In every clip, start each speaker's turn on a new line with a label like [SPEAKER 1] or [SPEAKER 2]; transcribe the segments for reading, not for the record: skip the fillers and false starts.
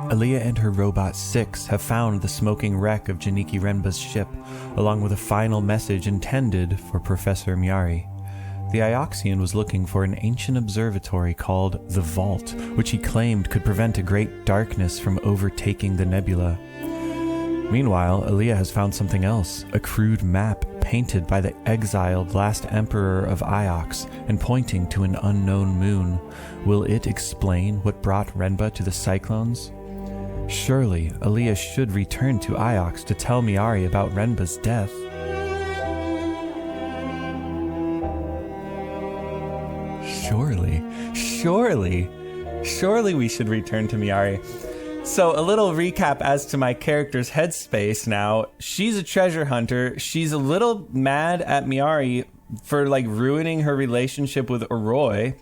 [SPEAKER 1] Aaliyah and her robot 6 have found the smoking wreck of Janiki Renba's ship, along with a final message intended for Professor Miari. The Ioxian was looking for an ancient observatory called the Vault, which he claimed could prevent a great darkness from overtaking the nebula. Meanwhile, Aaliyah has found something else, a crude map painted by the exiled last emperor of Iox and pointing to an unknown moon. Will it explain what brought Renba to the Cyclones? Surely, Aaliyah should return to Iox to tell Miari about Renba's death. Surely we should return to Miari. So a little recap as to my character's headspace now. She's a treasure hunter. She's a little mad at Miari for ruining her relationship with Arroy.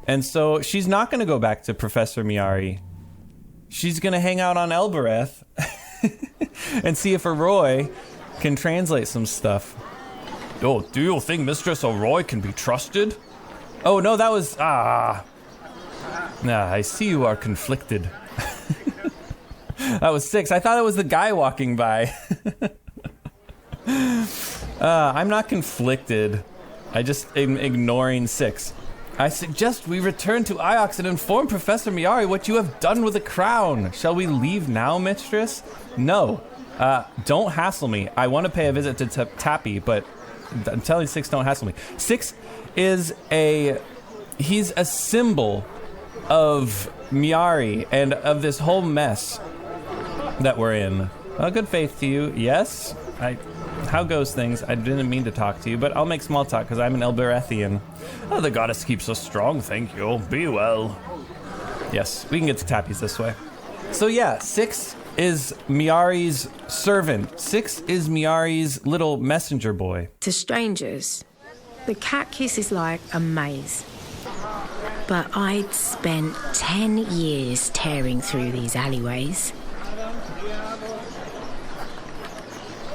[SPEAKER 1] And so she's not going to go back to Professor Miari. She's going to hang out on Elboreth and see if Arroy can translate some stuff. Oh, do you think Mistress Arroy can be trusted? Oh, no, that was... Nah, I see you are conflicted. That was 6. I thought it was the guy walking by. I'm not conflicted. I just am ignoring 6. I suggest we return to Iox and inform Professor Miari what you have done with the crown. Shall we leave now, mistress? No. Don't hassle me. I want to pay a visit to Tappy, but I'm telling 6, don't hassle me. 6 is he's a symbol of Miari and of this whole mess that we're in. Well, good faith to you. Yes? How goes things? I didn't mean to talk to you, but I'll make small talk because I'm an Elborethian. Oh, the goddess keeps us strong, thank you. Be well. Yes, we can get to Tappy's this way. So yeah, 6 is Miari's servant. 6 is Miari's little messenger boy.
[SPEAKER 2] To strangers, the cat kiss is like a maze. But I'd spent 10 years tearing through these alleyways.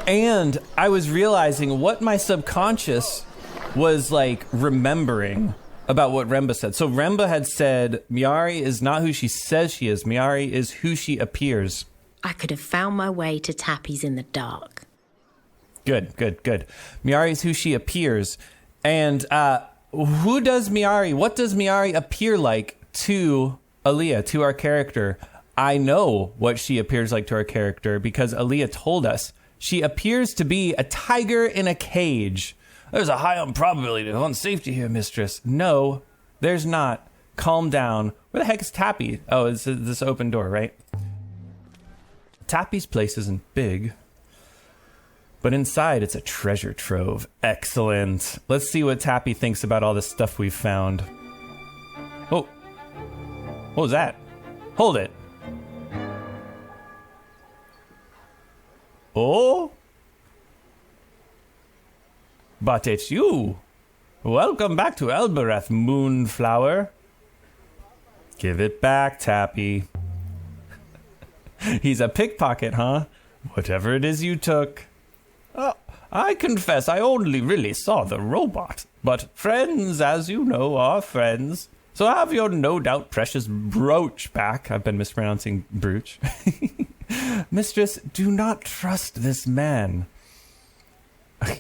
[SPEAKER 1] And I was realizing what my subconscious was remembering about what Renba said. So Renba had said, Miari is not who she says she is. Miari is who she appears.
[SPEAKER 2] I could have found my way to Tappy's in the dark.
[SPEAKER 1] Good. Miari is who she appears. And what does Miari appear like to Aaliyah, to our character? I know what she appears like to our character because Aaliyah told us. She appears to be a tiger in a cage. There's a high probability of unsafety here, mistress. No, there's not. Calm down. Where the heck is Tappy? Oh, it's this open door, right? Tappy's place isn't big, but inside it's a treasure trove. Excellent. Let's see what Tappy thinks about all the stuff we've found. Oh, what was that? Hold it. Oh? But it's you. Welcome back to Elboreth, Moonflower. Give it back, Tappy. He's a pickpocket, huh? Whatever it is you took. Oh, I confess I only really saw the robot. But friends, as you know, are friends. So have your no doubt precious brooch back. I've been mispronouncing brooch. Mistress, do not trust this man.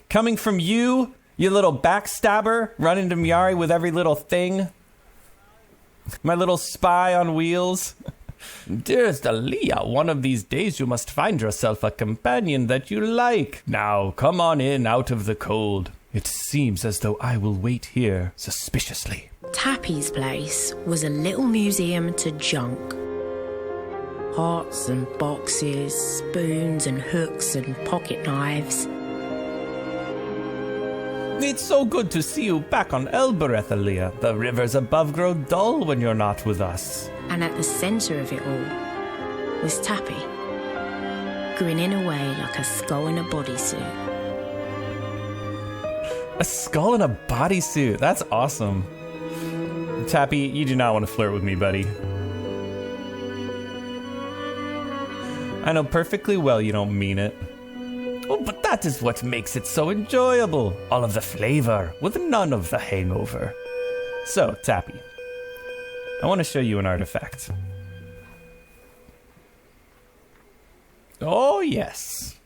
[SPEAKER 1] Coming from you, you little backstabber, running to Miari with every little thing. My little spy on wheels. Dearest Aaliyah, one of these days you must find yourself a companion that you like. Now, come on in out of the cold. It seems as though I will wait here suspiciously.
[SPEAKER 2] Tappy's place was a little museum to junk. Pots and boxes, spoons and hooks and pocket knives.
[SPEAKER 1] It's so good to see you back on Elboreth, Aaliyah. The rivers above grow dull when you're not with us.
[SPEAKER 2] And at the centre of it all was Tappy, grinning away like a skull in a bodysuit.
[SPEAKER 1] A skull in a bodysuit. That's awesome. Tappy, you do not want to flirt with me, buddy. I know perfectly well you don't mean it. Oh, but that is what makes it so enjoyable. All of the flavor with none of the hangover. So, Tappy, I want to show you an artifact. Oh, yes.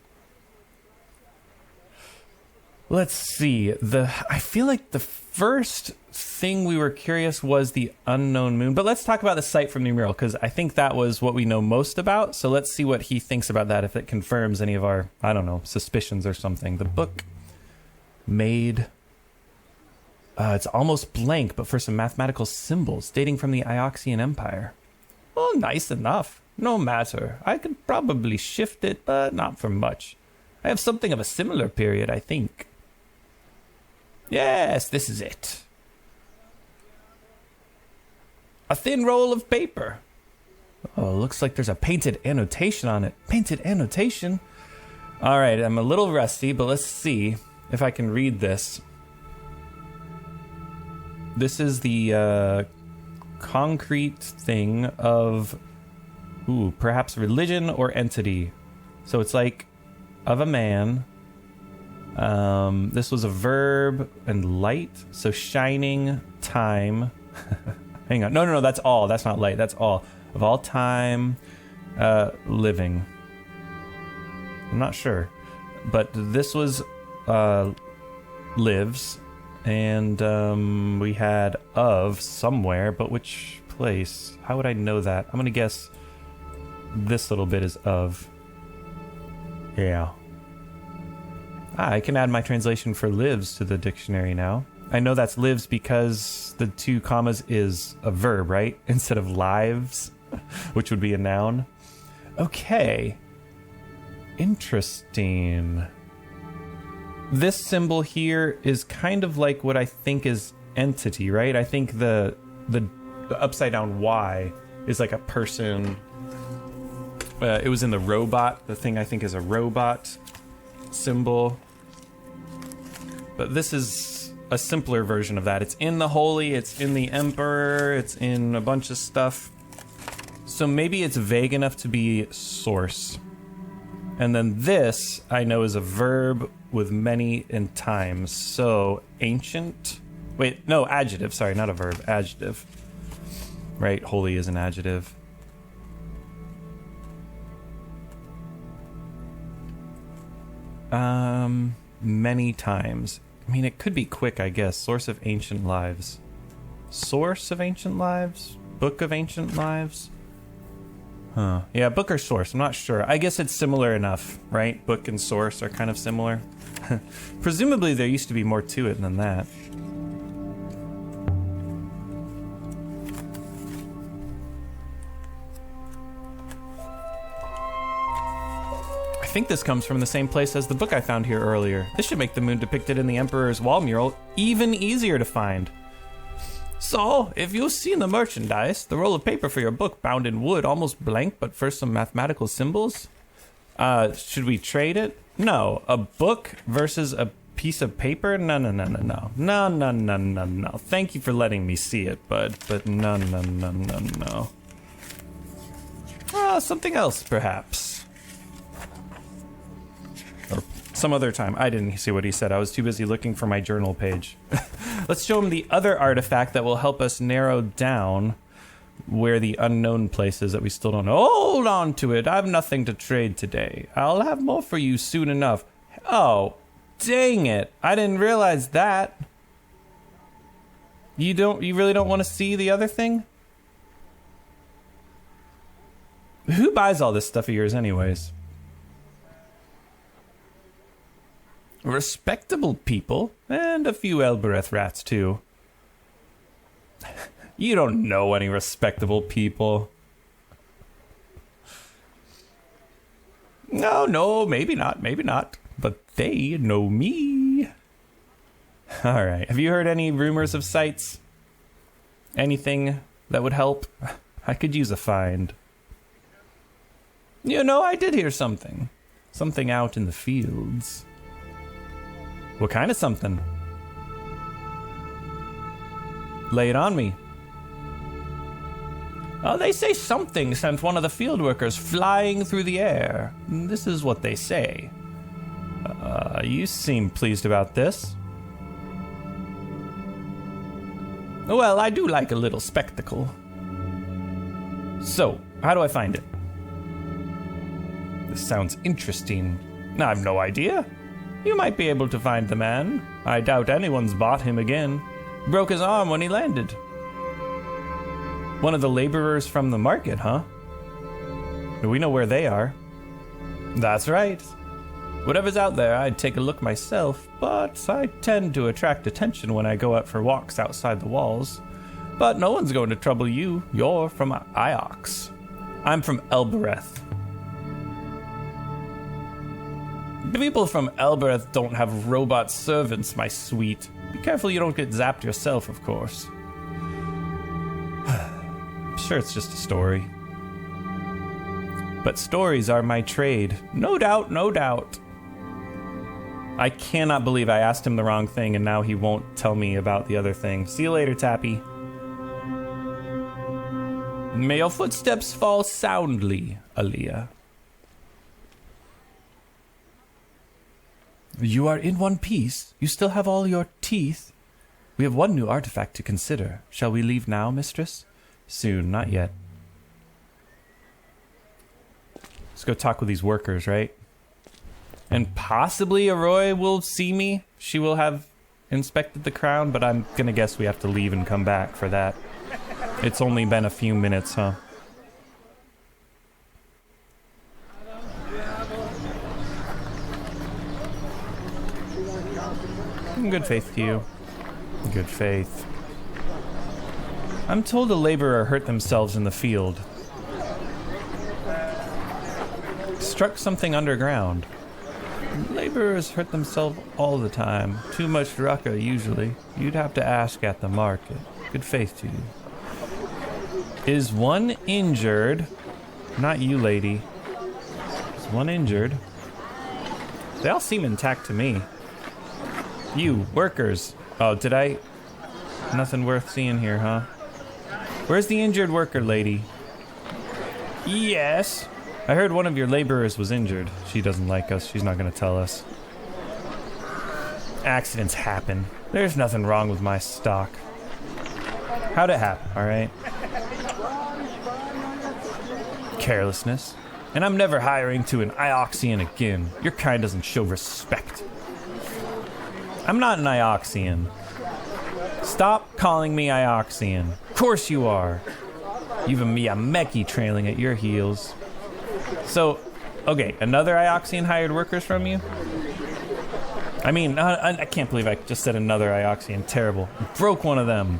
[SPEAKER 1] Let's see. I feel like the first thing we were curious was the unknown moon. But let's talk about the sight from the mural, because I think that was what we know most about. So let's see what he thinks about that, if it confirms any of our, I don't know, suspicions or something. The book made... it's almost blank, but for some mathematical symbols dating from the Ioxian Empire. Oh, nice enough. No matter. I could probably shift it, but not for much. I have something of a similar period, I think. Yes, this is it. A thin roll of paper. Oh, looks like there's a painted annotation on it. Painted annotation? All right, I'm a little rusty, but let's see if I can read this. This is the concrete thing of, perhaps religion or entity. So it's like of a man. This was a verb and light. So shining, time. Hang on. No, that's all. That's not light. That's all. Of all time, living. I'm not sure. But this was lives. And we had of somewhere, but which place? How would I know that? I'm going to guess this little bit is of. Yeah. I can add my translation for lives to the dictionary now. I know that's lives because the 2 commas is a verb, right? Instead of lives, which would be a noun. Okay. Interesting. This symbol here is kind of like what I think is entity, right? I think the upside down Y is like a person. It was in the robot. The thing I think is a robot symbol. But this is a simpler version of that. It's in the holy, it's in the emperor, it's in a bunch of stuff. So maybe it's vague enough to be source. And then this, I know, is a verb with many and times. So ancient. Wait, no, adjective. Sorry, not a verb. Adjective. Right, holy is an adjective. Many times. I mean, it could be quick, I guess. Source of ancient lives. Source of ancient lives? Book of ancient lives? Huh. Yeah, book or source. I'm not sure. I guess it's similar enough, right? Book and source are kind of similar. Presumably there used to be more to it than that. I think this comes from the same place as the book I found here earlier. This should make the moon depicted in the Emperor's wall mural even easier to find. So, if you've seen the merchandise, the roll of paper for your book bound in wood, almost blank, but for some mathematical symbols, should we trade it? No. A book versus a piece of paper? No. No. Thank you for letting me see it, bud, but no. Something else, perhaps. Or some other time. I didn't see what he said. I was too busy looking for my journal page. Let's show him the other artifact that will help us narrow down where the unknown place is that we still don't know. Hold on to it. I have nothing to trade today. I'll have more for you soon enough. Oh, dang it. I didn't realize that. You really don't want to see the other thing? Who buys all this stuff of yours anyways? Respectable people, and a few Elboreth rats too. You don't know any respectable people. No, maybe not. But they know me. All right, have you heard any rumors of sights? Anything that would help? I could use a find. You know, I did hear something. Something out in the fields. What kind of something? Lay it on me. Oh, they say something sent one of the field workers flying through the air. This is what they say. You seem pleased about this. Well, I do like a little spectacle. So, how do I find it? This sounds interesting. I've no idea. You might be able to find the man. I doubt anyone's bought him again. Broke his arm when he landed. One of the laborers from the market, huh? We know where they are. That's right. Whatever's out there, I'd take a look myself, but I tend to attract attention when I go out for walks outside the walls. But no one's going to trouble you. You're from Iox. I'm from Elboreth. The people from Elboreth don't have robot servants, my sweet. Be careful you don't get zapped yourself, of course. I'm sure it's just a story. But stories are my trade. No doubt, no doubt. I cannot believe I asked him the wrong thing and now he won't tell me about the other thing. See you later, Tappy. May your footsteps fall soundly, Aaliyah. You are in one piece. You still have all your teeth. We have one new artifact to consider. Shall we leave now, mistress? Soon, not yet. Let's go talk with these workers, right? And possibly Arroy will see me. She will have inspected the crown, but I'm gonna guess we have to leave and come back for that. It's only been a few minutes, huh? Good faith to you. Good faith. I'm told a laborer hurt themselves in the field. Struck something underground. Laborers hurt themselves all the time. Too much rucka, usually. You'd have to ask at the market. Good faith to you. Is one injured? Not you, lady. Is one injured? They all seem intact to me. You, workers. Oh, did I? Nothing worth seeing here, huh? Where's the injured worker, lady? Yes. I heard one of your laborers was injured. She doesn't like us. She's not going to tell us. Accidents happen. There's nothing wrong with my stock. How'd it happen, all right? Carelessness. And I'm never hiring to an Ioxian again. Your kind doesn't show respect. I'm not an Ioxian. Stop calling me Ioxian. Of course you are. You've a Miyameki trailing at your heels. So, okay, another Ioxian hired workers from you? I mean, I can't believe I just said another Ioxian. Terrible. Broke one of them.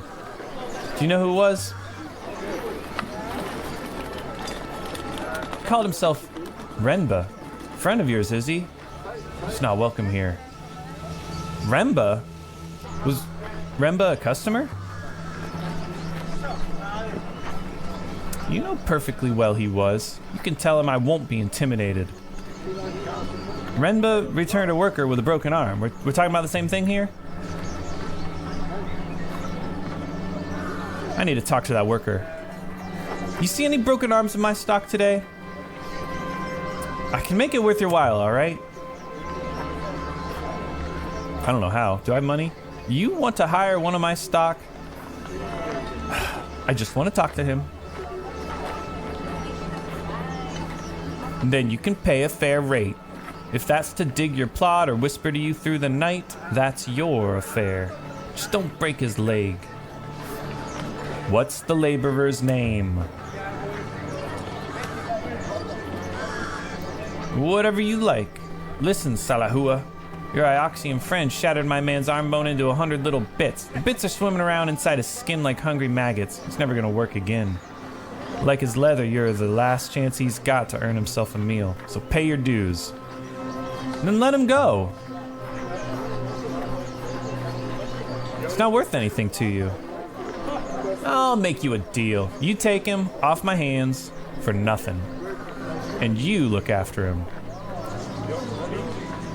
[SPEAKER 1] Do you know who it was? Called himself Renba. Friend of yours, is he? He's not welcome here. Remba? Was Remba a customer? You know perfectly well he was. You can tell him I won't be intimidated. Renba returned a worker with a broken arm. We're talking about the same thing here? I need to talk to that worker. You see any broken arms in my stock today? I can make it worth your while, all right? I don't know how. Do I have money? You want to hire one of my stock? I just want to talk to him. And then you can pay a fair rate. If that's to dig your plot or whisper to you through the night, that's your affair. Just don't break his leg. What's the laborer's name? Whatever you like. Listen, Salahua. Your Ioxian friend shattered my man's arm bone into 100 little bits. The bits are swimming around inside his skin like hungry maggots. It's never gonna work again. Like his leather, you're the last chance he's got to earn himself a meal. So pay your dues. Then let him go. It's not worth anything to you. I'll make you a deal. You take him off my hands for nothing. And you look after him.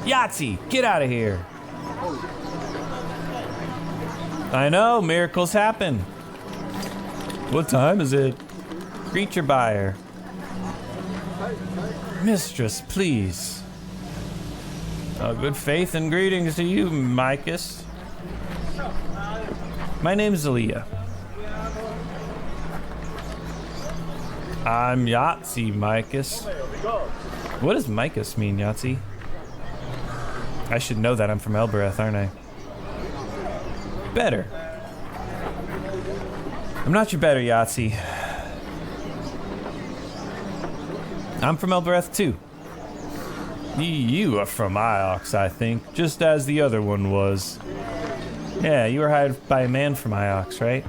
[SPEAKER 1] Yazi, get out of here. I know, miracles happen. What time is it? Greet your buyer. Mistress, please. Good faith and greetings to you, Micus. My name's Aaliyah. I'm Yazi, Micus. What does Micus mean, Yazi? I should know that. I'm from Elboreth, aren't I? Better. I'm not your better, Yazi. I'm from Elboreth, too. You are from Iox, I think, just as the other one was. Yeah, you were hired by a man from Iox, right?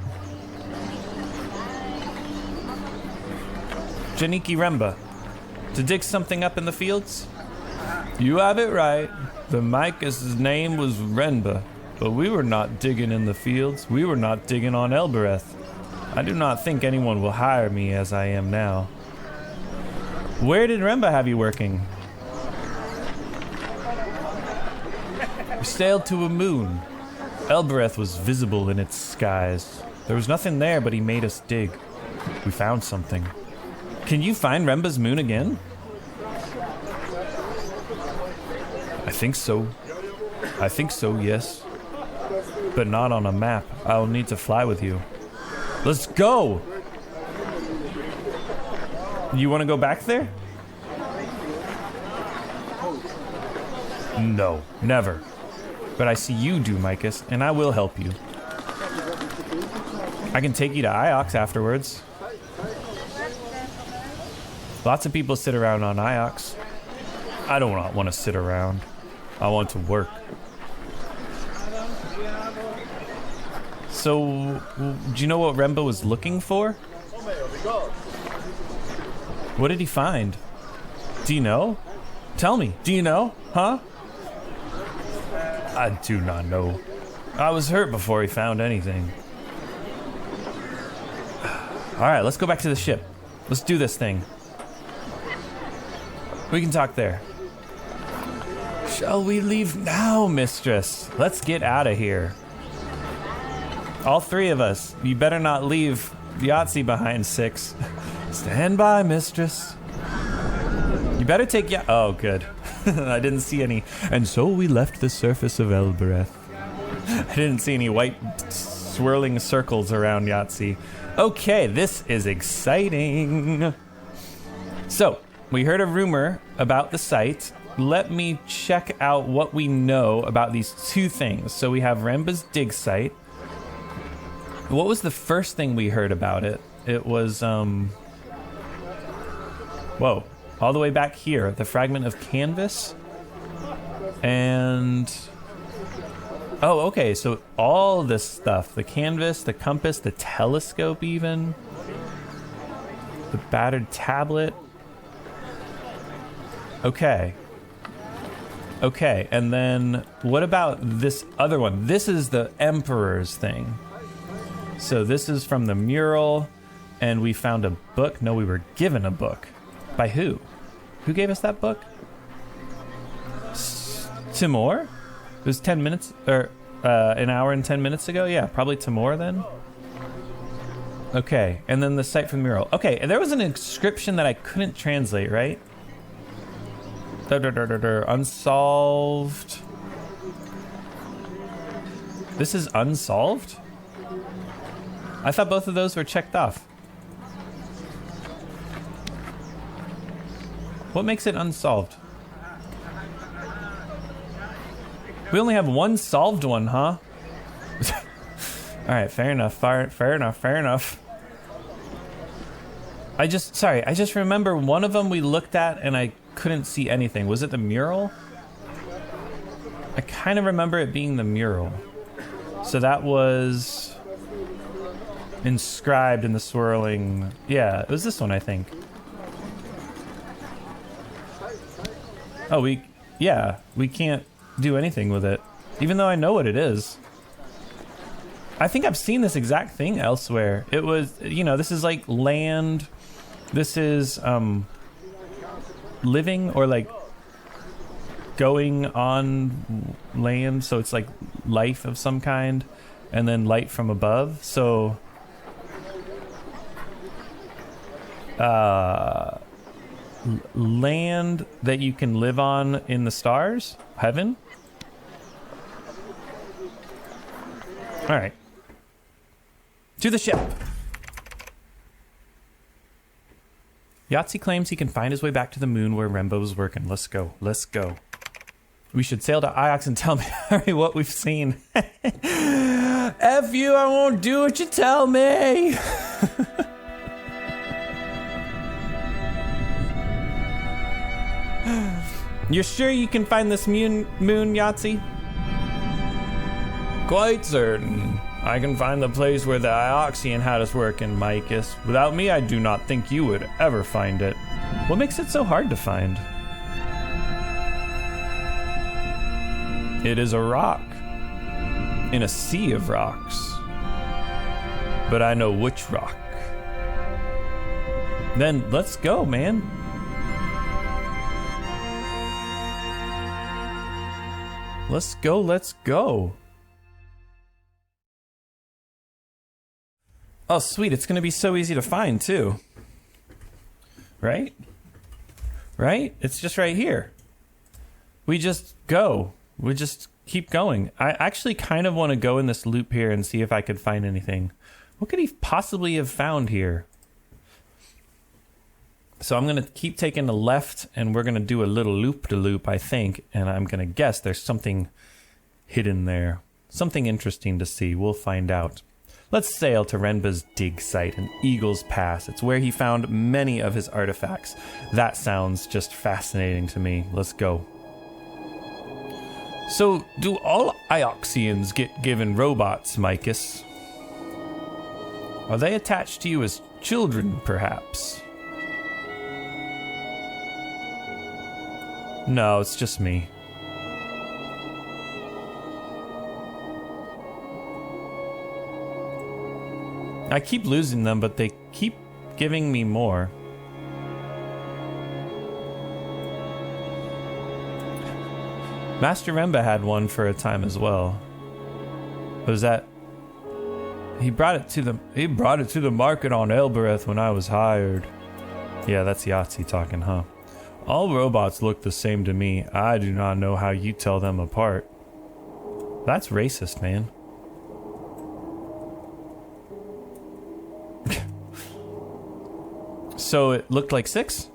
[SPEAKER 1] Janiki Remba. To dig something up in the fields? You have it right. The Micah's name was Renba, but we were not digging in the fields. We were not digging on Elboreth. I do not think anyone will hire me as I am now. Where did Remba have you working? We sailed to a moon. Elboreth was visible in its skies. There was nothing there, but he made us dig. We found something. Can you find Remba's moon again? I think so. I think so, yes. But not on a map. I'll need to fly with you. Let's go! You want to go back there? No, never. But I see you do, Micus, and I will help you. I can take you to Iox afterwards. Lots of people sit around on Iox. I don't want to sit around. I want to work. So, do you know what Remba was looking for? What did he find? Do you know? Tell me, do you know? Huh? I do not know. I was hurt before he found anything. Alright, let's go back to the ship. Let's do this thing. We can talk there. Shall we leave now, mistress? Let's get out of here. All three of us. You better not leave Yazi behind, Six. Stand by, mistress. You better take oh, good. I didn't see any. And so we left the surface of Elboreth. I didn't see any white swirling circles around Yazi. Okay, this is exciting. So, we heard a rumor about the site. Let me check out what we know about these two things. So we have Remba's dig site. What was the first thing we heard about it? It was, whoa, all the way back here, the fragment of canvas. And, oh, okay, so all this stuff, the canvas, the compass, the telescope even, the battered tablet. Okay. Okay, and then what about this other one? This is the Emperor's thing. So this is from the mural, and we found a book. No, we were given a book. By who? Who gave us that book? Timur? It was 10 minutes, or an hour and 10 minutes ago? Yeah, probably Timur then. Okay, and then the site from the mural. Okay, and there was an inscription that I couldn't translate, right? Unsolved. This is unsolved? I thought both of those were checked off. What makes it unsolved? We only have one solved one, huh? Alright, fair enough, fair enough. I just remember one of them we looked at and I couldn't see anything. Was it the mural? I kind of remember it being the mural. So that was inscribed in the swirling. Yeah, it was this one, I think. Oh, we can't do anything with it, even though I know what it is. I think I've seen this exact thing elsewhere. It was, this is like land. This is, living or like going on land, so it's like life of some kind, and then light from above. So land that you can live on in the stars, heaven. All right, to the ship. Yazi claims he can find his way back to the moon where Rembo's working. Let's go. Let's go. We should sail to Iox and tell Mary what we've seen. F you, I won't do what you tell me. You're sure you can find this moon, Yazi? Quite certain. I can find the place where the Ioxian had us working, Micus. Without me, I do not think you would ever find it. What makes it so hard to find? It is a rock. In a sea of rocks. But I know which rock. Then let's go, man. Let's go, let's go. Oh, sweet. It's going to be so easy to find, too. Right? Right? It's just right here. We just go. We just keep going. I actually kind of want to go in this loop here and see if I could find anything. What could he possibly have found here? So I'm going to keep taking the left, and we're going to do a little loop-de-loop, I think. And I'm going to guess there's something hidden there. Something interesting to see. We'll find out. Let's sail to Renba's dig site in Eagle's Pass. It's where he found many of his artifacts. That sounds just fascinating to me. Let's go. So, do all Ioxians get given robots, Micus? Are they attached to you as children, perhaps? No, it's just me. I keep losing them, but they keep giving me more. Master Remba had one for a time as well. Was that? He brought it to the market on Elboreth when I was hired. Yeah, that's Yazi talking, huh? All robots look the same to me. I do not know how you tell them apart. That's racist, man. So it looked like 6?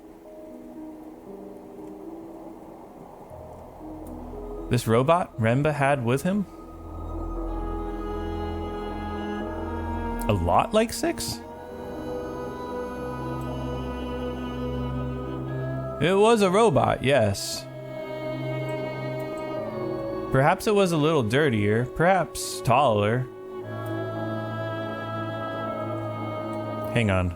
[SPEAKER 1] This robot Remba had with him? A lot like 6? It was a robot, yes. Perhaps it was a little dirtier, perhaps taller. Hang on.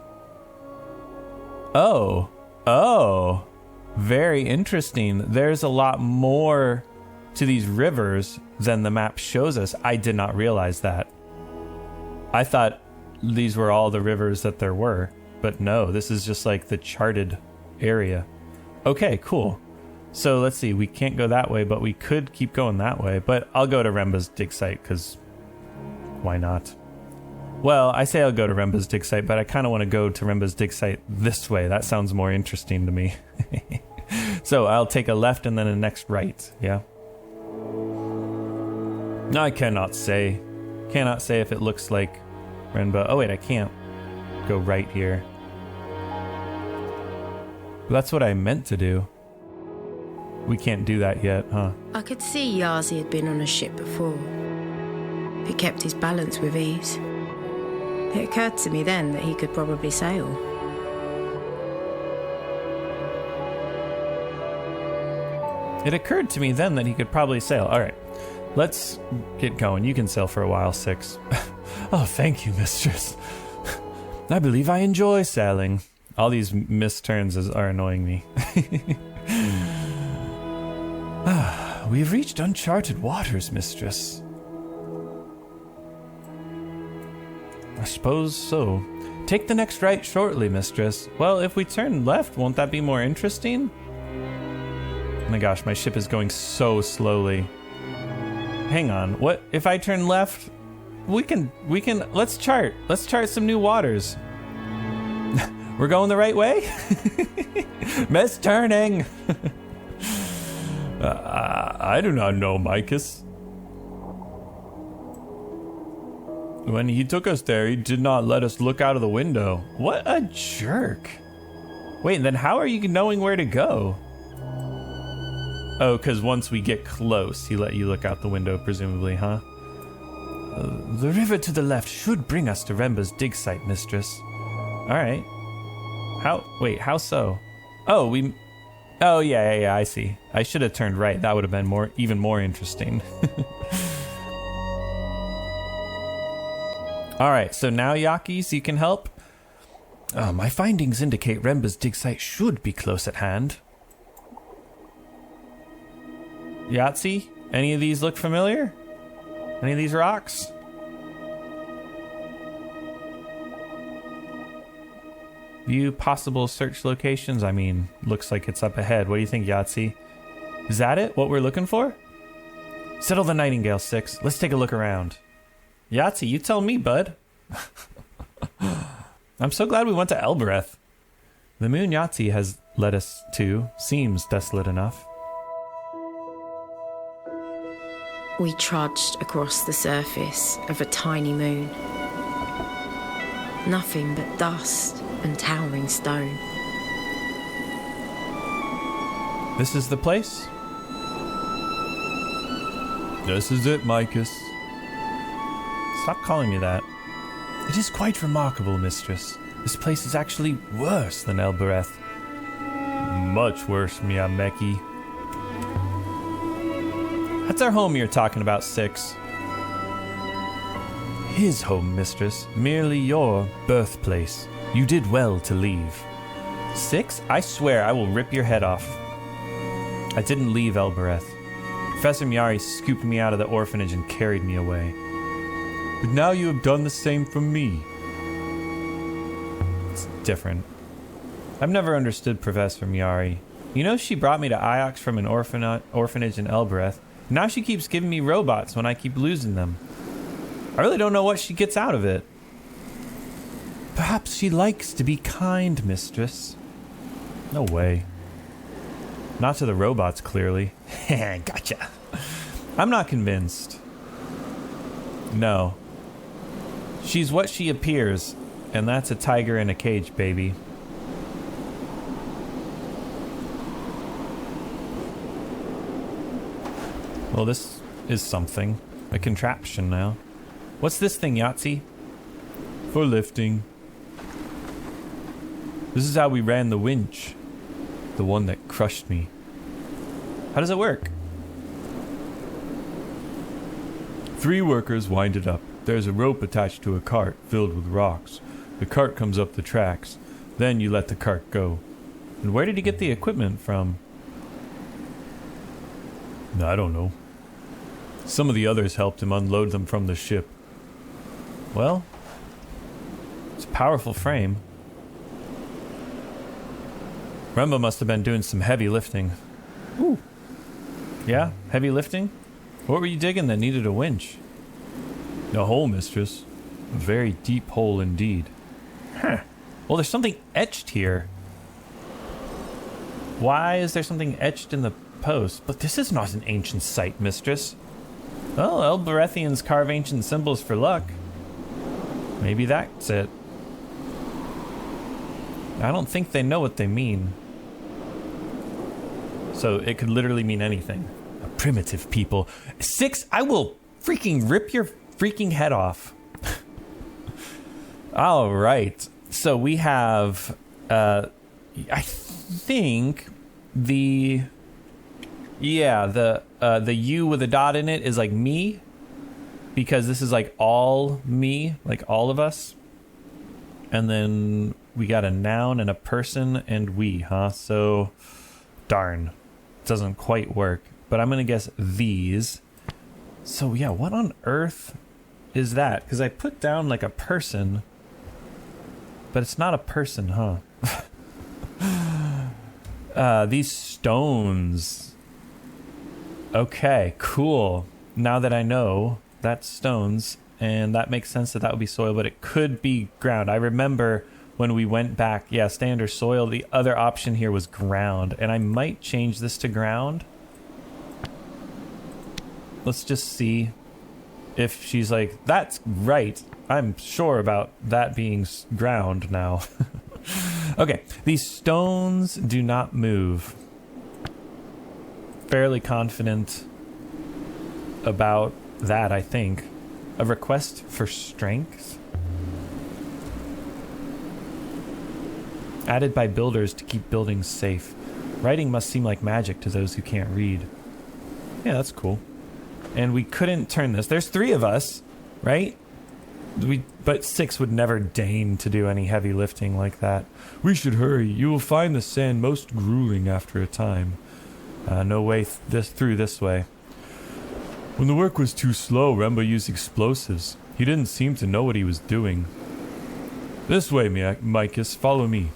[SPEAKER 1] Oh, very interesting. There's a lot more to these rivers than the map shows us. I did not realize that. I thought these were all the rivers that there were, but no, this is just like the charted area. Okay, cool. So let's see, we can't go that way, but we could keep going that way, but I'll go to Remba's dig site, because why not? Well, I say I'll go to Remba's dig site, but I kind of want to go to Remba's dig site this way. That sounds more interesting to me. So I'll take a left and then a next right, yeah? I cannot say. Cannot say if it looks like Remba. Oh wait, I can't go right here. That's what I meant to do. We can't do that yet, huh?
[SPEAKER 2] I could see Yazi had been on a ship before. It kept his balance with ease. It occurred to me then that he could probably sail.
[SPEAKER 1] It occurred to me then that he could probably sail. All right, let's get going. You can sail for a while, 6. Oh, thank you, mistress. I believe I enjoy sailing. All these missed turns are annoying me. We've reached uncharted waters, mistress. I suppose so. Take the next right shortly, mistress. Well, if we turn left, won't that be more interesting? Oh my gosh, my ship is going so slowly. Hang on, what if I turn left? We can, let's chart some new waters. We're going the right way? Miss turning. I do not know, Micus. When he took us there, he did not let us look out of the window. What a jerk. Wait, then how are you knowing where to go? Oh, because once we get close, he let you look out the window, presumably, huh? The river to the left should bring us to Remba's dig site, mistress. All right. How so? Oh, yeah, I see. I should have turned right. That would have been even more interesting. All right, so now, Yakis, you can help? My findings indicate Remba's dig site should be close at hand. Yazi, any of these look familiar? Any of these rocks? View possible search locations. I mean, looks like it's up ahead. What do you think, Yazi? Is that it? What we're looking for? Settle the Nightingale, 6. Let's take a look around. Yazi, you tell me, bud. I'm so glad we went to Elboreth. The moon Yazi has led us to seems desolate enough.
[SPEAKER 2] We trudged across the surface of a tiny moon. Nothing but dust and towering stone.
[SPEAKER 1] This is the place? This is it, Micus. Stop calling me that. It is quite remarkable, mistress. This place is actually worse than Elboreth. Much worse, Miameki. That's our home you're talking about, 6. His home, mistress. Merely your birthplace. You did well to leave. 6? I swear I will rip your head off. I didn't leave Elboreth. Professor Miari scooped me out of the orphanage and carried me away. But now you have done the same for me. It's different. I've never understood Professor Miari. You know, she brought me to Iox from an orphanage in Elboreth. Now she keeps giving me robots when I keep losing them. I really don't know what she gets out of it. Perhaps she likes to be kind, mistress. No way. Not to the robots, clearly. Gotcha. I'm not convinced. No. She's what she appears, and that's a tiger in a cage, baby. Well, this is something. A contraption now. What's this thing, Yazi? For lifting. This is how we ran the winch. The one that crushed me. How does it work? 3 workers wind it up. There's a rope attached to a cart filled with rocks. The cart comes up the tracks. Then you let the cart go. And where did he get the equipment from? I don't know. Some of the others helped him unload them from the ship. Well, it's a powerful frame. Remba must have been doing some heavy lifting. Ooh. Yeah, heavy lifting? What were you digging that needed a winch? A hole, mistress. A very deep hole indeed. Huh. Well, there's something etched here. Why is there something etched in the post? But this is not an ancient site, mistress. Well, Elborothians carve ancient symbols for luck. Maybe that's it. I don't think they know what they mean. So it could literally mean anything. A primitive people. 6, I will freaking rip your freaking head off. All right. So we have, I think the U with a dot in it is like me, because this is like all me, like all of us. And then we got a noun and a person and we, huh? So, darn. Doesn't quite work. But I'm going to guess these. So, yeah, what on earth is that? Because I put down like a person, but it's not a person, huh? These stones. Okay, cool. Now that I know, that's stones, and that makes sense that would be soil, but it could be ground. I remember when we went back, yeah, standard soil. The other option here was ground, and I might change this to ground. Let's just see if she's like, that's right. I'm sure about that being ground now. Okay, these stones do not move. Fairly confident about that, I think. A request for strength? Added by builders to keep buildings safe. Writing must seem like magic to those who can't read. Yeah, that's cool. And we couldn't turn this. There's 3 of us, right? But 6 would never deign to do any heavy lifting like that. We should hurry. You will find the sand most grueling after a time. No way through this way. When the work was too slow, Remba used explosives. He didn't seem to know what he was doing. This way, Micus. Follow me.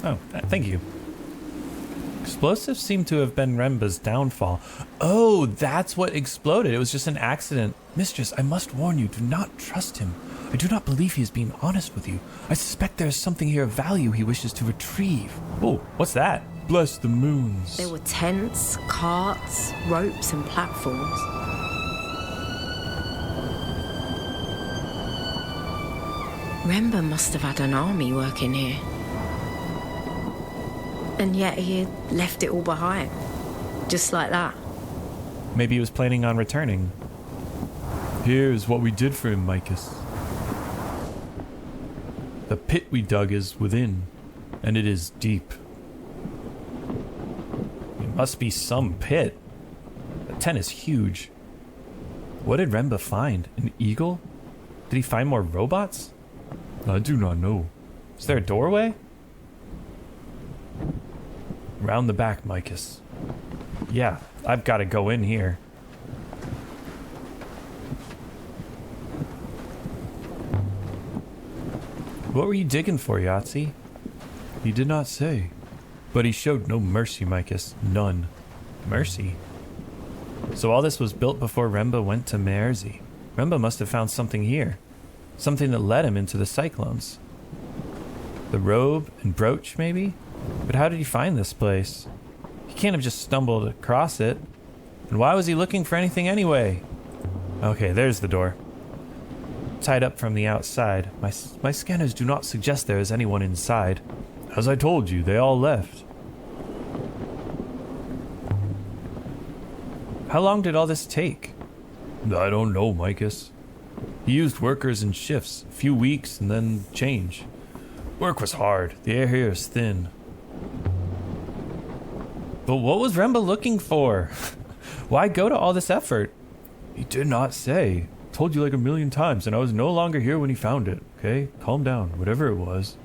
[SPEAKER 1] Oh, thank you. Explosives seem to have been Remba's downfall. Oh, that's what exploded. It was just an accident. Mistress, I must warn you, do not trust him. I do not believe he is being honest with you. I suspect there is something here of value he wishes to retrieve. Oh, what's that? Bless the moons.
[SPEAKER 2] There were tents, carts, ropes and platforms. Remba must have had an army working here. And yet he had left it all behind. Just like that.
[SPEAKER 1] Maybe he was planning on returning. Here's what we did for him, Micus. The pit we dug is within, and it is deep. It must be some pit. The tent is huge. What did Remba find? An eagle? Did he find more robots? I do not know. Is there a doorway? Round the back, Micus. Yeah, I've got to go in here. What were you digging for, Yazi? He did not say. But he showed no mercy, Micus. None. Mercy? So all this was built before Remba went to Merzi. Remba must have found something here. Something that led him into the cyclones. The robe and brooch, maybe? But how did he find this place? He can't have just stumbled across it. And why was he looking for anything anyway? Okay, there's the door. Tied up from the outside. My scanners do not suggest there is anyone inside. As I told you, they all left. How long did all this take? I don't know, Micus. He used workers in shifts, a few weeks and then change. Work was hard. The air here is thin. But what was Remba looking for? Why go to all this effort? He did not say. Told you like a million times, and I was no longer here when he found it. Okay? Calm down. Whatever it was.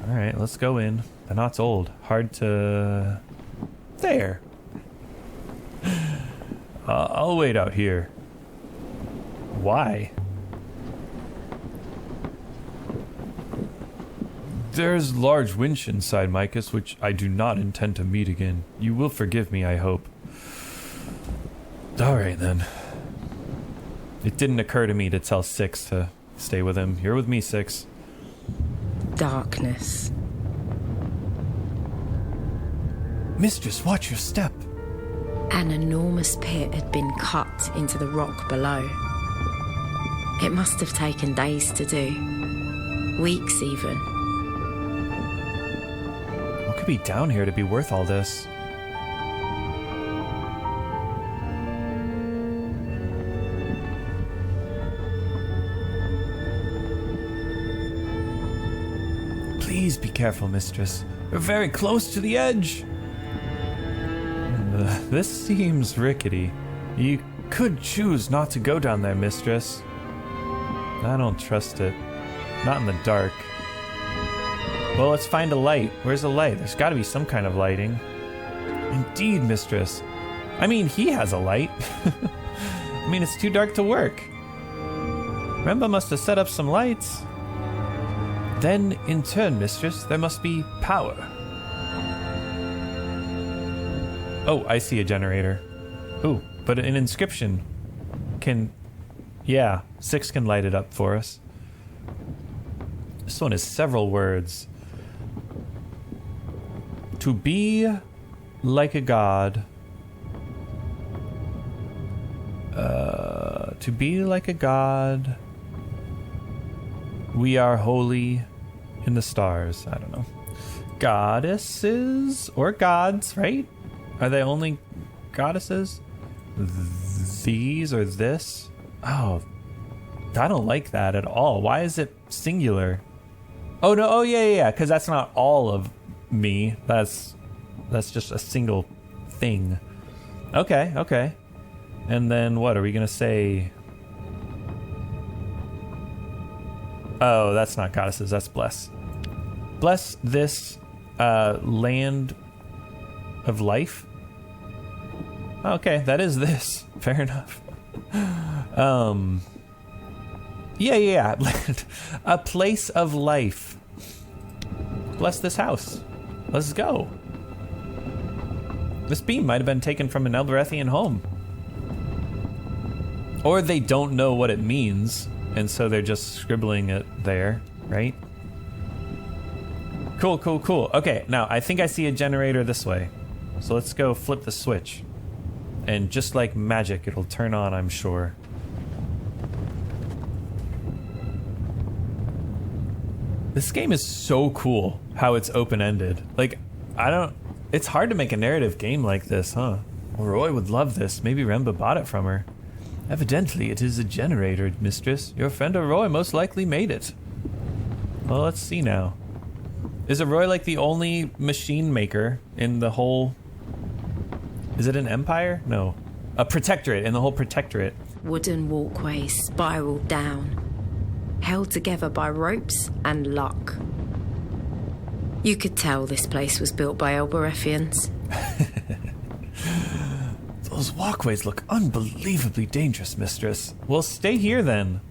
[SPEAKER 1] Alright, let's go in. The knot's old. Hard to... There. I'll wait out here. Why? There's large winch inside, Micus, which I do not intend to meet again. You will forgive me, I hope. Alright then. It didn't occur to me to tell Six to stay with him. You're with me, Six.
[SPEAKER 2] Darkness.
[SPEAKER 1] Mistress, watch your step.
[SPEAKER 2] An enormous pit had been cut into the rock below. It must have taken days to do. Weeks even.
[SPEAKER 1] What could be down here to be worth all this? Please be careful, mistress. We're very close to the edge. This seems rickety. You could choose not to go down there, mistress. I don't trust it. Not in the dark. Well, let's find a light. Where's the light? There's got to be some kind of lighting. Indeed, mistress. I mean, he has a light. I mean, it's too dark to work. Remba must have set up some lights. Then, in turn, mistress, there must be power. Oh, I see a generator. Ooh, but an inscription can... Yeah, Six can light it up for us. This one is several words. To be like a god. To be like a god. We are holy in the stars. I don't know. Goddesses or gods, right? Are they only goddesses? These or this? Oh, I don't like that at all. Why is it singular? Oh no, oh yeah, because that's not all of me. That's just a single thing. Okay. And then what are we gonna say? Oh, that's not goddesses, that's bless. Bless this land of life. Okay, that is this. Fair enough. Yeah. A place of life. Bless this house. Let's go. This beam might have been taken from an Elborethian home. Or they don't know what it means, and so they're just scribbling it there, right? Cool. Okay, now I think I see a generator this way. So let's go flip the switch. And just like magic, it'll turn on, I'm sure. This game is so cool how it's open-ended. Like, it's hard to make a narrative game like this, huh? Well, Roy would love this. Maybe Remba bought it from her. Evidently, it is a generator, mistress. Your friend Roy most likely made it. Well, let's see now. Is Roy like the only machine maker in the whole... Is it an empire? No. A protectorate, in the whole protectorate.
[SPEAKER 2] Wooden walkways spiraled down, held together by ropes and luck. You could tell this place was built by Elborethians.
[SPEAKER 1] Those walkways look unbelievably dangerous, mistress. Well, stay here then.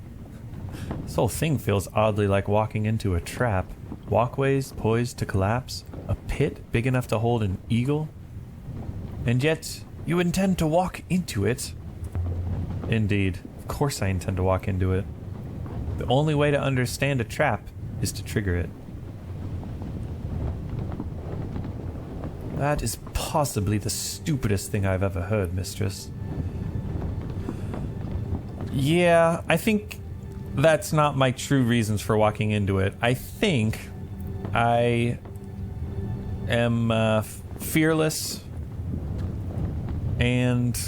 [SPEAKER 1] This whole thing feels oddly like walking into a trap. Walkways poised to collapse. A pit big enough to hold an eagle. And yet, you intend to walk into it. Indeed. Of course I intend to walk into it. The only way to understand a trap is to trigger it. That is possibly the stupidest thing I've ever heard, mistress. Yeah, I think that's not my true reasons for walking into it. I think I am fearless. And,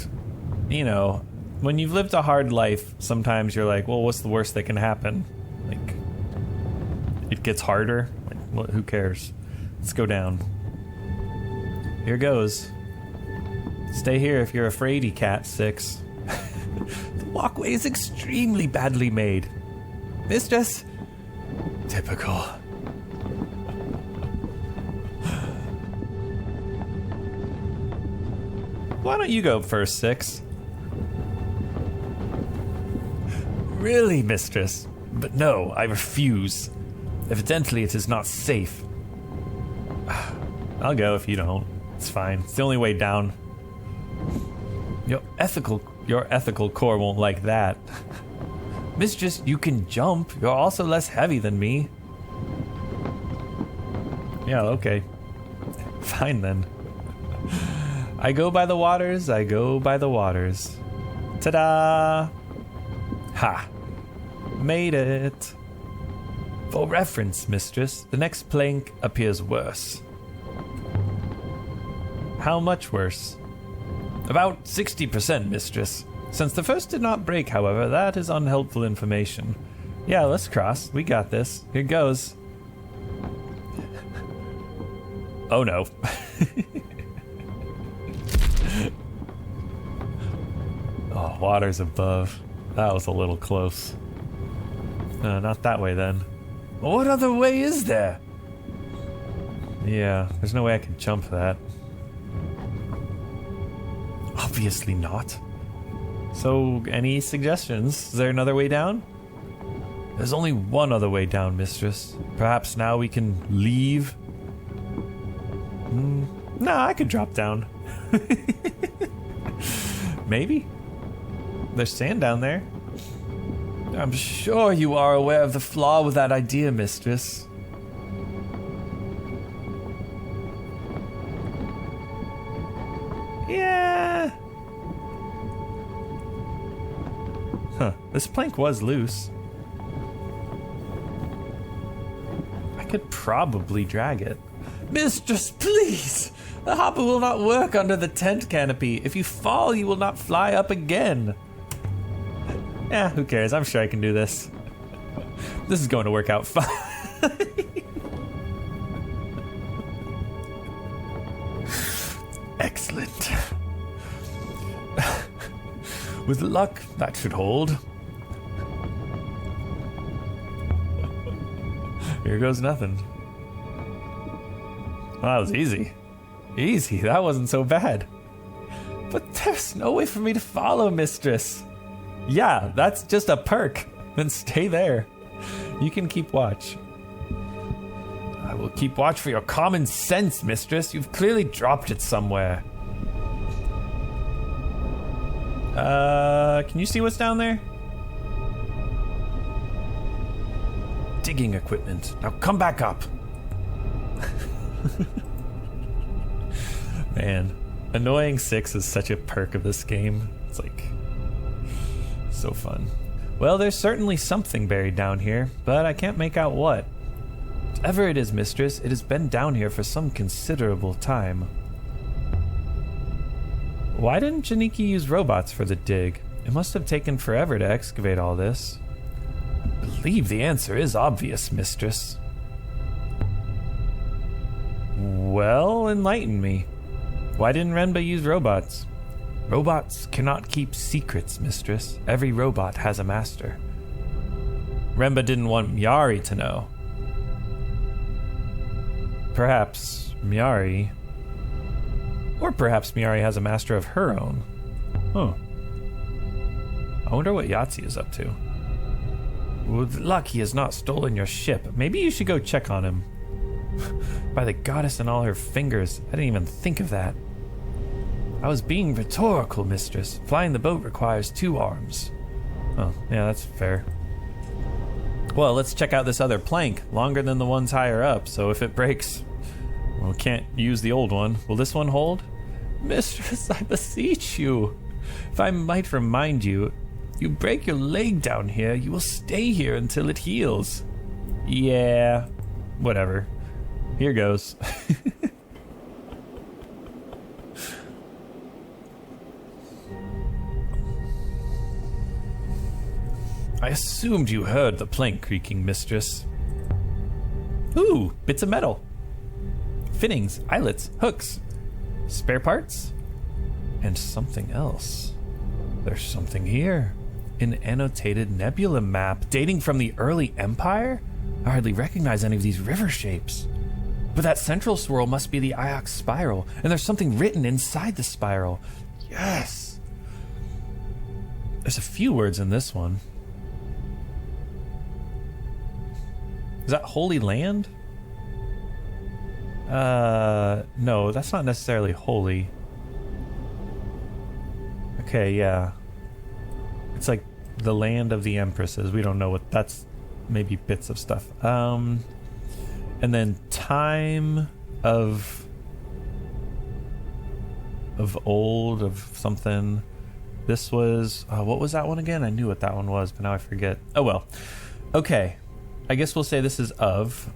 [SPEAKER 1] you know, when you've lived a hard life, sometimes you're like, well, what's the worst that can happen? Like, it gets harder. Like, well, who cares? Let's go down. Here goes. Stay here if you're a fraidy cat, 6. The walkway is extremely badly made. Mistress? Typical. Why don't you go first, 6? Really, mistress? But no, I refuse. Evidently it is not safe. I'll go if you don't. It's fine. It's the only way down. Your ethical core won't like that. Mistress, you can jump. You're also less heavy than me. Yeah, okay. Fine then. I go by the waters, I go by the waters. Ta-da! Ha! Made it. For reference, mistress, the next plank appears worse. How much worse? About 60%, mistress. Since the first did not break, however, that is unhelpful information. Yeah, let's cross. We got this. Here goes. Oh no. Oh, water's above. That was a little close. Not that way then. What other way is there? Yeah, there's no way I can jump that. Obviously not. So, any suggestions? Is there another way down? There's only one other way down, mistress. Perhaps now we can leave? Nah, I could drop down. Maybe? There's sand down there. I'm sure you are aware of the flaw with that idea, mistress. Yeah. Huh, this plank was loose. I could probably drag it. Mistress, please! The hopper will not work under the tent canopy. If you fall, you will not fly up again. Yeah, who cares? I'm sure I can do this. This is going to work out fine. Excellent. With luck, that should hold. Here goes nothing. Well, that was easy. Easy, that wasn't so bad. But there's no way for me to follow, mistress. Yeah, that's just a perk. Then stay there. You can keep watch. I will keep watch for your common sense, mistress. You've clearly dropped it somewhere. Can you see what's down there? Digging equipment. Now come back up. Man, annoying 6 is such a perk of this game. It's like so fun. Well, there's certainly something buried down here, but I can't make out what. Whatever it is, mistress, it has been down here for some considerable time. Why didn't Janiki use robots for the dig? It must have taken forever to excavate all this. I believe the answer is obvious, mistress. Well, enlighten me. Why didn't Renba use robots? Robots cannot keep secrets, mistress. Every robot has a master. Renba didn't want Miari to know. Perhaps Miari... Or perhaps Miari has a master of her own. Huh. I wonder what Yazi is up to. With luck he has not stolen your ship. Maybe you should go check on him. By the goddess and all her fingers, I didn't even think of that. I was being rhetorical, mistress. Flying the boat requires 2 arms. Oh, yeah, that's fair. Well, let's check out this other plank. Longer than the ones higher up, so if it breaks, well, we can't use the old one. Will this one hold? Mistress, I beseech you. If I might remind you, you break your leg down here, you will stay here until it heals. Yeah, whatever. Here goes. I assumed you heard the plank creaking, mistress. Ooh, bits of metal. Fittings, eyelets, hooks, spare parts, and something else. There's something here. An annotated nebula map dating from the early Empire? I hardly recognize any of these river shapes. But that central swirl must be the Iox spiral, and there's something written inside the spiral. Yes! There's a few words in this one. Is that Holy Land? No, that's not necessarily holy. Okay, yeah. It's like the land of the empresses. We don't know what that's. Maybe bits of stuff. And then time of old, of something. This was, what was that one again? I knew what that one was, but now I forget. Oh well. Okay. I guess we'll say this is of.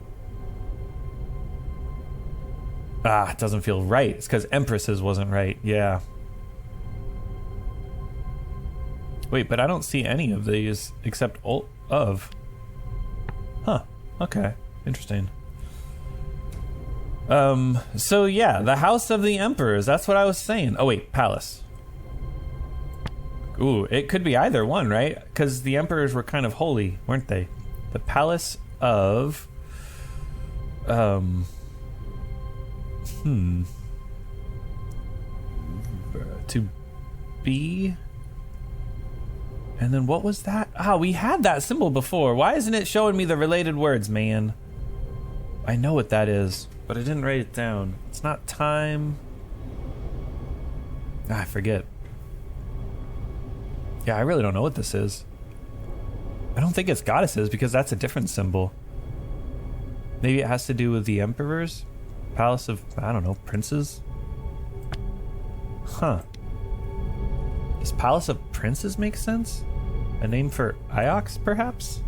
[SPEAKER 1] Ah, it doesn't feel right. It's because Empresses wasn't right. Yeah. Wait, but I don't see any of these except of. Huh. Okay. Interesting. So yeah, the House of the Emperors. That's what I was saying. Oh wait, Palace. Ooh, it could be either one, right? Because the Emperors were kind of holy, weren't they? The Palace of... To be... And then what was that? Ah, we had that symbol before. Why isn't it showing me the related words, man? I know what that is, but I didn't write it down. It's not time. Ah, I forget. Yeah, I really don't know what this is. I don't think it's goddesses because that's a different symbol. Maybe it has to do with the emperors? Palace of, I don't know, princes? Huh. Does Palace of Princes make sense? A name for Iox, perhaps?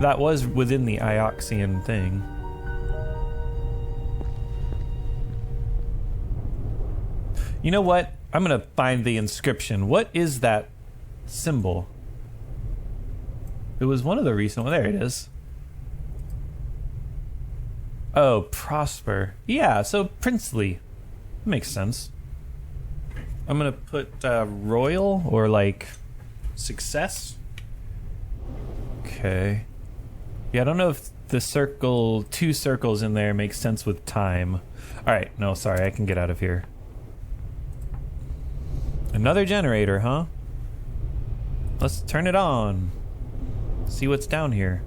[SPEAKER 1] That was within the Ioxian thing. You know what? I'm going to find the inscription. What is that symbol? It was one of the recent ones. There it is. Oh, prosper. Yeah, so princely. Makes sense. I'm going to put royal or like success. Okay. Yeah, I don't know if the circle, 2 circles in there makes sense with time. All right, no, sorry, I can get out of here. Another generator, huh? Let's turn it on. See what's down here.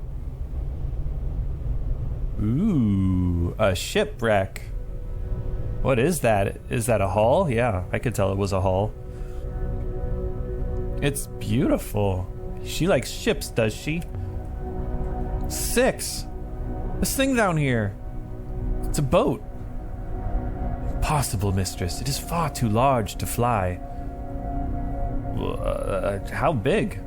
[SPEAKER 1] Ooh, a shipwreck. What is that? Is that a hull? Yeah, I could tell it was a hull. It's beautiful. She likes ships, does she? 6. This thing down here. It's a boat. Impossible, mistress. It is far too large to fly. How big?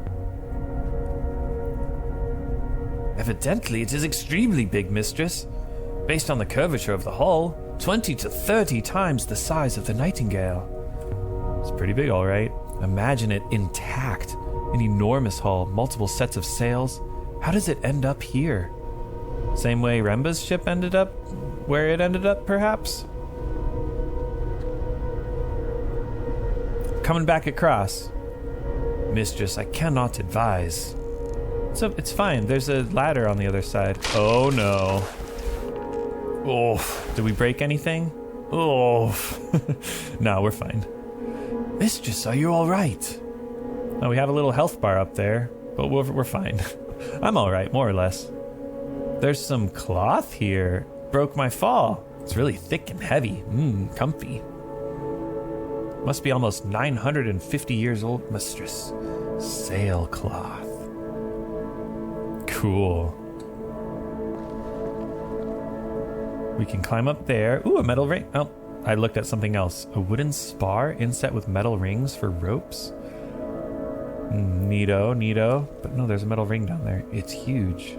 [SPEAKER 1] Evidently, it is extremely big, mistress. Based on the curvature of the hull, 20 to 30 times the size of the Nightingale. It's pretty big, all right. Imagine it intact. An enormous hull, multiple sets of sails. How does it end up here? Same way Remba's ship ended up where it ended up, perhaps? Coming back across. Mistress, I cannot advise. So it's fine. There's a ladder on the other side. Oh no. Oh, did we break anything? Oh. No, we're fine. Mistress, are you all right? Oh, we have a little health bar up there, but we're fine. I'm all right, more or less. There's some cloth here. Broke my fall. It's really thick and heavy. Comfy. Must be almost 950 years old, mistress. Sailcloth. Cool. We can climb up there. Ooh, a metal ring. Oh, I looked at something else. A wooden spar inset with metal rings for ropes. Neato. But no, there's a metal ring down there. It's huge.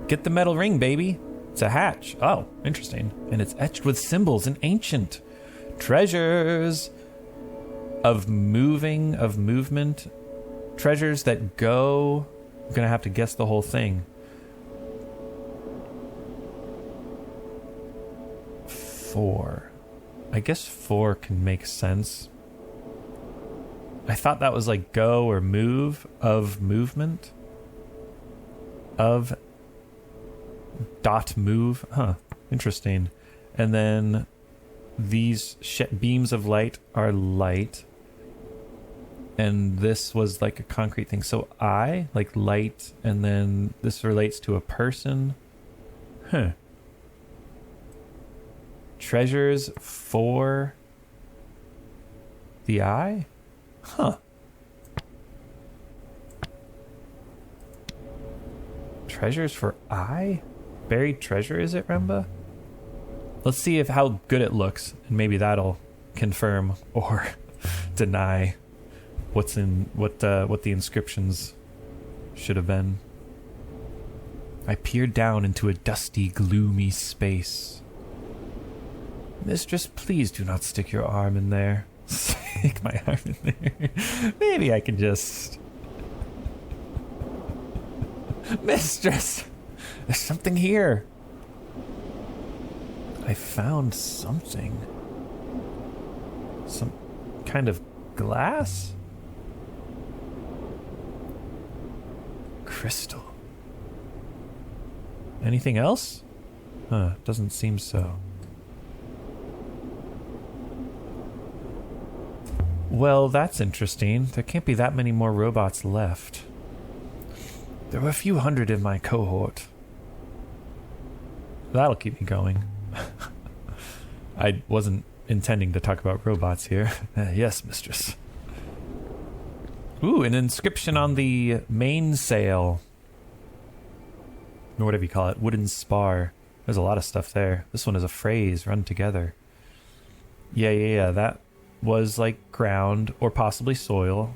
[SPEAKER 1] Get the metal ring, baby. It's a hatch. Oh, interesting. And it's etched with symbols in ancient. Treasures of movement. Treasures that go. I'm gonna have to guess the whole thing. 4. I guess 4 can make sense. I thought that was like go or move of movement. Of dot move. Huh. Interesting. And then these beams of light are light. And this was like a concrete thing. So I, like light, and then this relates to a person. Huh. Treasures for the eye? Huh. Treasures for eye? Buried treasure, is it, Remba? Let's see how good it looks, and maybe that'll confirm or deny what's in what the inscriptions should have been. I peered down into a dusty, gloomy space. Mistress, please do not stick your arm in there. Stick my arm in there. Maybe I can just... Mistress! There's something here. I found something. Some kind of glass? Crystal. Anything else? Doesn't seem so. Well, that's interesting. There can't be that many more robots left. There were a few hundred in my cohort. That'll keep me going. I wasn't intending to talk about robots here. Yes, mistress. Ooh, an inscription on the mainsail. Or whatever you call it. Wooden spar. There's a lot of stuff there. This one is a phrase run together. Yeah. That was like ground or possibly soil.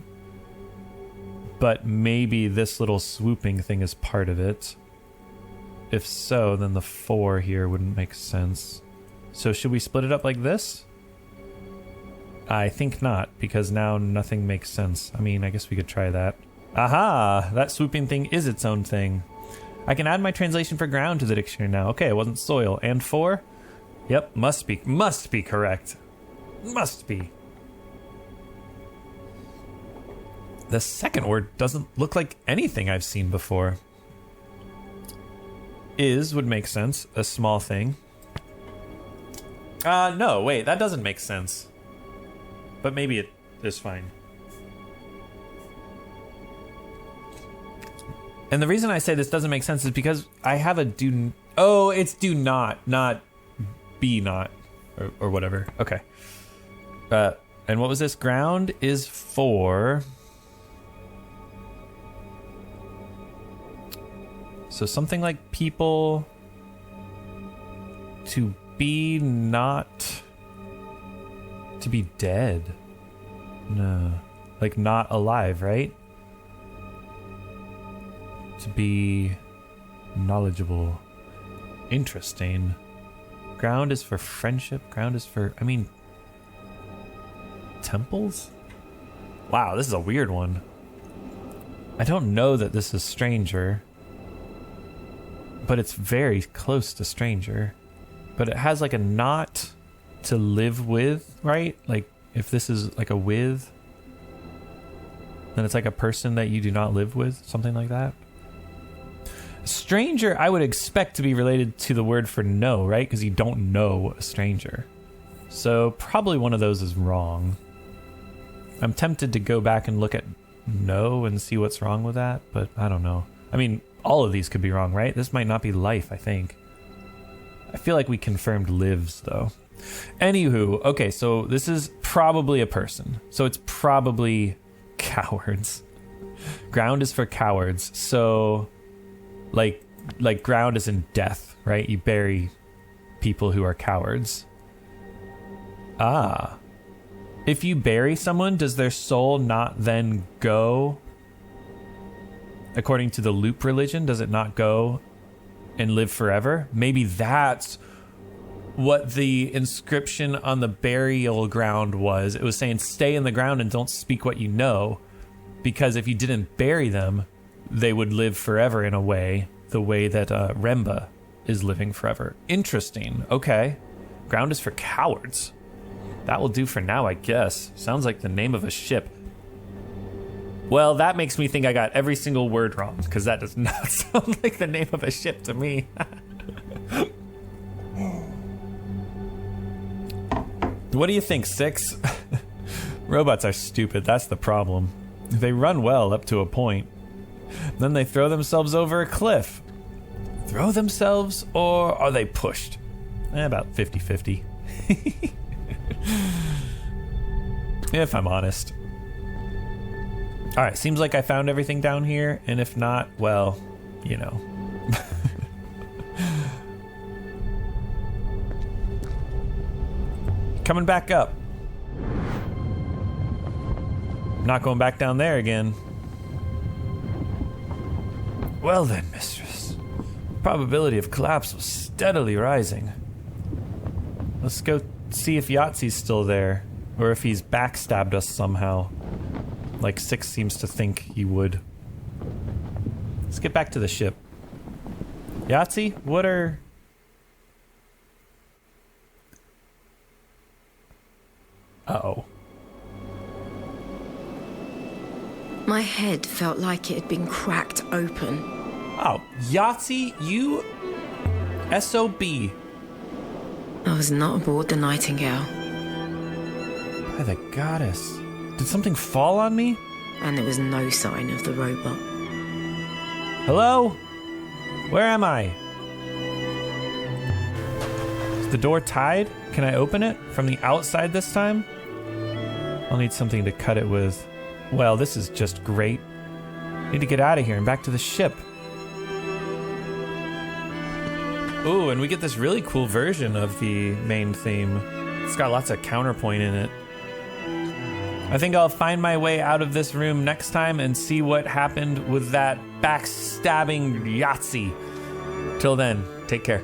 [SPEAKER 1] But maybe this little swooping thing is part of it. If so, then the 4 here wouldn't make sense. So should we split it up like this? I think not, because now nothing makes sense. I mean, I guess we could try that. Aha! That swooping thing is its own thing. I can add my translation for ground to the dictionary now. Okay, it wasn't soil. And for? Yep, must be correct. Must be. The second word doesn't look like anything I've seen before. Is would make sense. A small thing. No, wait, that doesn't make sense. But maybe it is fine. And the reason I say this doesn't make sense is because I have a do... Oh, it's do not be not. Or whatever. Okay. And what was this? Ground is for... So something like people... To be not... To be dead. No. Like not alive, right? To be knowledgeable. Interesting. Ground is for friendship. Ground is for, I mean, temples? Wow, this is a weird one. I don't know that this is stranger, but it's very close to stranger. But it has like a not to live with, right? Like if this is like a with, then it's like a person that you do not live with, something like that. Stranger, I would expect to be related to the word for know, right? Because you don't know a stranger. So probably one of those is wrong. I'm tempted to go back and look at know and see what's wrong with that, but I don't know. I mean, all of these could be wrong, right? This might not be life, I think. I feel like we confirmed lives, though. Anywho, okay, so this is probably a person. So it's probably cowards. Ground is for cowards, so... Like ground is in death, right? You bury people who are cowards. Ah. If you bury someone, does their soul not then go? According to the loop religion, does it not go and live forever? Maybe that's what the inscription on the burial ground was. It was saying, stay in the ground and don't speak what you know. Because if you didn't bury them, they would live forever in a way, the way that Remba is living forever. Interesting. Okay. Ground is for cowards. That will do for now, I guess. Sounds like the name of a ship. Well, that makes me think I got every single word wrong, because that does not sound like the name of a ship to me. What do you think, Six? Robots are stupid, that's the problem. They run well up to a point. Then they throw themselves over a cliff. Throw themselves, or are they pushed? About 50-50. If I'm honest. Alright, seems like I found everything down here, and if not, well, you know. Coming back up. Not going back down there again. Well then, mistress. Probability of collapse was steadily rising. Let's go see if Yazi's still there, or if he's backstabbed us somehow. Like Six seems to think he would. Let's get back to the ship. Yazi, what are... Uh-oh.
[SPEAKER 2] My head felt like it had been cracked open.
[SPEAKER 1] Oh, Yazi, you... S.O.B.
[SPEAKER 2] I was not aboard the Nightingale.
[SPEAKER 1] By the goddess. Did something fall on me?
[SPEAKER 2] And there was no sign of the robot.
[SPEAKER 1] Hello? Where am I? Is the door tied? Can I open it from the outside this time? I'll need something to cut it with. Well, this is just great. Need to get out of here and back to the ship. Ooh, and we get this really cool version of the main theme. It's got lots of counterpoint in it. I think I'll find my way out of this room next time and see what happened with that backstabbing Yazi. Till then, take care.